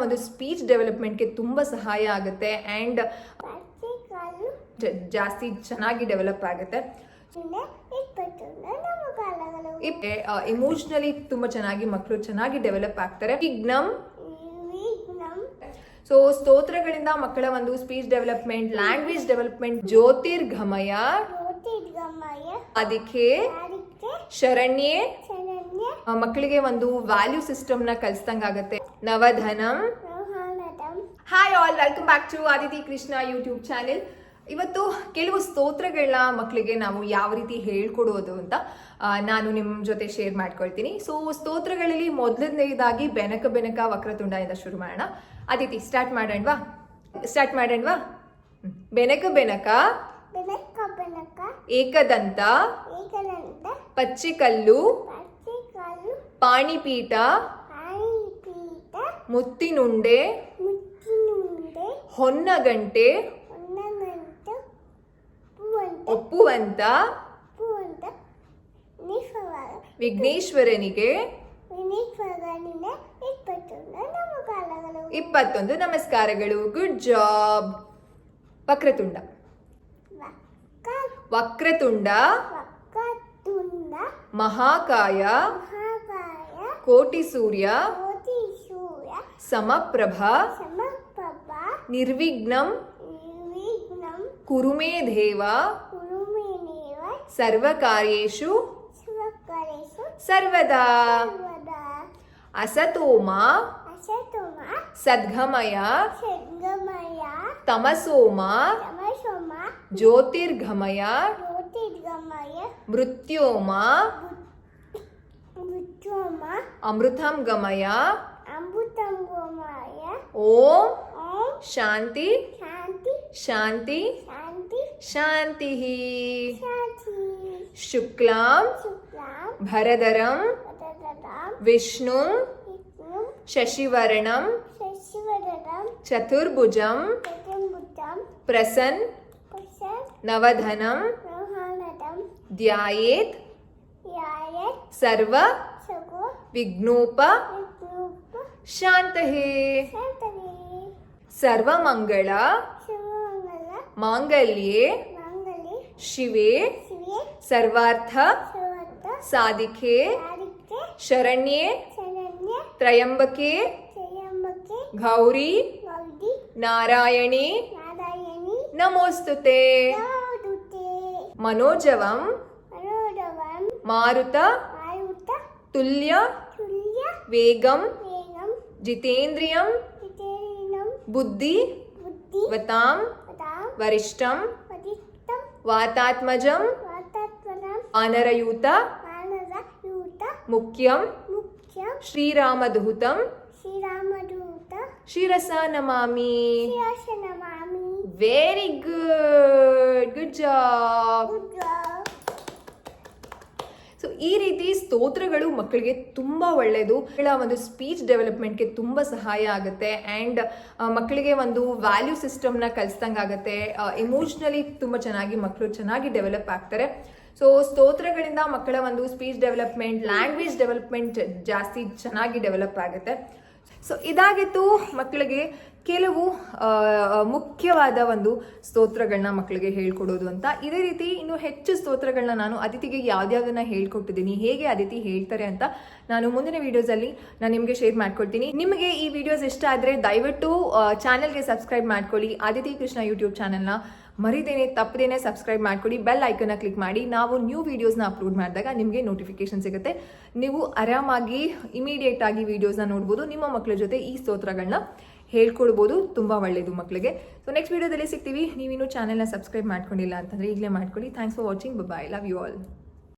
ಒಂದು ಸ್ಪೀಚ್ ಡೆವಲಪ್ಮೆಂಟ್ಗೆ ತುಂಬ ಸಹಾಯ ಆಗುತ್ತೆ ಆ್ಯಂಡ್ ಜಾಸ್ತಿ ಚೆನ್ನಾಗಿ ಡೆವಲಪ್ ಆಗುತ್ತೆ. ಇಮೋಷನಲಿ ತುಂಬ ಚೆನ್ನಾಗಿ ಮಕ್ಕಳು ಚೆನ್ನಾಗಿ ಡೆವಲಪ್ ಆಗ್ತಾರೆ. ಸೊ ಸ್ತೋತ್ರಗಳಿಂದ ಮಕ್ಕಳ ಒಂದು ಸ್ಪೀಚ್ ಡೆವಲಪ್ಮೆಂಟ್, ಲ್ಯಾಂಗ್ವೇಜ್ ಡೆವಲಪ್ಮೆಂಟ್, ಜ್ಯೋತಿರ್ಗಮಯ, ಅದಕ್ಕೆ ಶರಣ್ಯೆ, ಮಕ್ಕಳಿಗೆ ಒಂದು ವ್ಯಾಲ್ಯೂ ಸಿಸ್ಟಮ್ ನ ಕಲಿಸ್ದಂಗಾಗತ್ತೆ. ನವಧನಂ. Hi all, welcome back to Aditi Krishna YouTube channel. ಇವತ್ತು ಕೆಲವು ಸ್ತೋತ್ರಗಳನ್ನ ಮಕ್ಕಳಿಗೆ ನಾವು ಯಾವ ರೀತಿ ಹೇಳ್ಕೊಡೋದು ಅಂತ ನಾನು ನಿಮ್ಮ ಜೊತೆ ಶೇರ್ ಮಾಡ್ಕೊಳ್ತೀನಿ. ಸೊ ಸ್ತೋತ್ರಗಳಲ್ಲಿ ಮೊದಲನೇದಾಗಿ ಬೆನಕ ಬೆನಕ ವಕ್ರತುಂಡ ಇಂದ ಶುರು ಮಾಡೋಣ. ಆದಿತಿ ಸ್ಟಾರ್ಟ್ ಮಾಡೋಣವಾ? ಬೆನಕ ಬೆನಕ ಏಕದಂತ ಪಚ್ಚಿಕಲ್ಲು ಪಾಣಿಪೀಠ ಮುತ್ತಿನುಂಡೆ ಹೊನ್ನಗಂಟೆ ಒಪ್ಪುವಂತ ವಿಘ್ನೇಶ್ವರನಿಗೆ 21 ನಮಸ್ಕಾರಗಳು. Good job. ವಕ್ರತುಂಡ ಮಹಾಕಾಯ ಕೋಟಿ ಸೂರ್ಯ ಸಮಪ್ರಭ ನಿರ್ವಿಘ್ನಂ ಕುರು ಮೇ ದೇವ ಸರ್ವಕಾರ್ಯೇಷು ಸರ್ವದಾ. ಅಸತೋಮ ಸದ್ಗಮಯ ತಮಸೋಮ ಜ್ಯೋತಿರ್ಗಮಯ ಮೃತ್ಯೋಮ ಅಮೃತಂ ಗಮಯ. ಓಂ ಶಾಂತಿ ಶಾಂತಿ ಶಾಂತಿ. ಶುಕ್ಲಾಂ ಭರಧರಂ ವಿಷ್ಣು ಶಶಿವರ್ಣಂ ಚತುರ್ಭುಜಂ ಪ್ರಸನ್ ನವಧನಂ ಧ್ಯಾಯೇತ್ ಸರ್ವ ವಿಘ್ನೋಪ ಶಾಂತಹೇ. ಸರ್ವಮಂಗಳ ಮಾಂಗಲ್ಯೆ ಶಿವೆ ಸರ್ವಾರ್ಥ ಸಾಧಿಕೆ ಶರಣ್ಯೆ ತ್ರಯಂಬಕೆ ಗೌರಿ ನಾರಾಯಣಿ ನಮೋಸ್ತುತೆ. ಮನೋಜವಂ ಮಾರುತ ತುಲ್ಯ ವೇಗಂ ಜಿತೇಂದ್ರಿಯಂ ಬುದ್ಧಿ ವತಾಂ ವರಿಷ್ಠಂ ವಾತಾತ್ಮಜಂ ಆನರಯೂತ ಮುಖ್ಯಂ ಶ್ರೀರಾಮದೂತಂ ಶಿರಸ ನಮಾಮಿ. Very good. Good job. So ಈ ರೀತಿ ಸ್ತೋತ್ರಗಳು ಮಕ್ಕಳಿಗೆ ತುಂಬ ಒಳ್ಳೆಯದು. ಒಂದು ಸ್ಪೀಚ್ ಡೆವಲಪ್ಮೆಂಟ್ಗೆ ತುಂಬ ಸಹಾಯ ಆಗುತ್ತೆ ಆ್ಯಂಡ್ ಮಕ್ಕಳಿಗೆ ಒಂದು ವ್ಯಾಲ್ಯೂ ಸಿಸ್ಟಮ್ನ ಕಲಿಸ್ದಂಗಾಗತ್ತೆ. ಇಮೋಷ್ನಲಿ ತುಂಬ ಚೆನ್ನಾಗಿ ಮಕ್ಕಳು ಚೆನ್ನಾಗಿ ಡೆವಲಪ್ ಆಗ್ತಾರೆ. ಸೊ ಸ್ತೋತ್ರಗಳಿಂದ ಮಕ್ಕಳ ಒಂದು ಸ್ಪೀಚ್ ಡೆವಲಪ್ಮೆಂಟ್, ಲ್ಯಾಂಗ್ವೇಜ್ ಡೆವಲಪ್ಮೆಂಟ್ ಜಾಸ್ತಿ ಚೆನ್ನಾಗಿ ಡೆವಲಪ್ ಆಗುತ್ತೆ. ಸೊ ಇದಾಗಿತ್ತು ಮಕ್ಕಳಿಗೆ ಕೆಲವು ಮುಖ್ಯವಾದ ಒಂದು ಸ್ತೋತ್ರಗಳನ್ನ ಮಕ್ಕಳಿಗೆ ಹೇಳ್ಕೊಡೋದು ಅಂತ. ಇದೇ ರೀತಿ ಇನ್ನು ಹೆಚ್ಚು ಸ್ತೋತ್ರಗಳನ್ನ ನಾನು ಅದಿತಿಗೆ ಯಾವ್ದಾವ್ದನ್ನ ಹೇಳ್ಕೊಟ್ಟಿದ್ದೀನಿ, ಹೇಗೆ ಅದಿತಿ ಹೇಳ್ತಾರೆ ಅಂತ ನಾನು ಮುಂದಿನ ವಿಡಿಯೋಸಲ್ಲಿ ನಾನು ನಿಮಗೆ ಶೇರ್ ಮಾಡ್ಕೊಡ್ತೀನಿ. ನಿಮಗೆ ಈ ವಿಡಿಯೋಸ್ ಇಷ್ಟ ಆದರೆ ದಯವಿಟ್ಟು ಚಾನಲ್ಗೆ ಸಬ್ಸ್ಕ್ರೈಬ್ ಮಾಡ್ಕೊಳ್ಳಿ. ಆದಿತಿ ಕೃಷ್ಣ ಯೂಟ್ಯೂಬ್ ಚಾನಲ್ನ ಮರಿದೇನೆ ತಪ್ಪದೇನೆ ಸಬ್ಸ್ಕ್ರೈಬ್ ಮಾಡ್ಕೊಳ್ಳಿ. ಬೆಲ್ ಐಕನ್ನ ಕ್ಲಿಕ್ ಮಾಡಿ. ನಾವು ನ್ಯೂ ವೀಡಿಯೋಸ್ನ ಅಪ್ಲೋಡ್ ಮಾಡಿದಾಗ ನಿಮಗೆ ನೋಟಿಫಿಕೇಶನ್ ಸಿಗುತ್ತೆ. ನೀವು ಆರಾಮಾಗಿ ಇಮಿಡಿಯೇಟ್ ಆಗಿ ವಿಡಿಯೋಸ್ನ ನೋಡ್ಬೋದು. ನಿಮ್ಮ ಮಕ್ಕಳ ಜೊತೆ ಈ ಸ್ತೋತ್ರಗಳನ್ನ ಹೇಳ್ಕೊಡ್ಬೋದು. ತುಂಬ ಒಳ್ಳೆಯದು ಮಕ್ಕಳಿಗೆ. ಸೊ ನೆಕ್ಸ್ಟ್ ವಿಡಿಯೋದಲ್ಲಿ ಸಿಗ್ತೀವಿ. ನೀವಿನ್ನೂ ಚಾನೆಲ್ನ ಸಬ್ಸ್ಕ್ರೈಬ್ ಮಾಡ್ಕೊಂಡಿಲ್ಲ ಅಂತಂದರೆ ಈಗಲೇ ಮಾಡ್ಕೊಳ್ಳಿ. Thanks for watching. Bye. Love you all.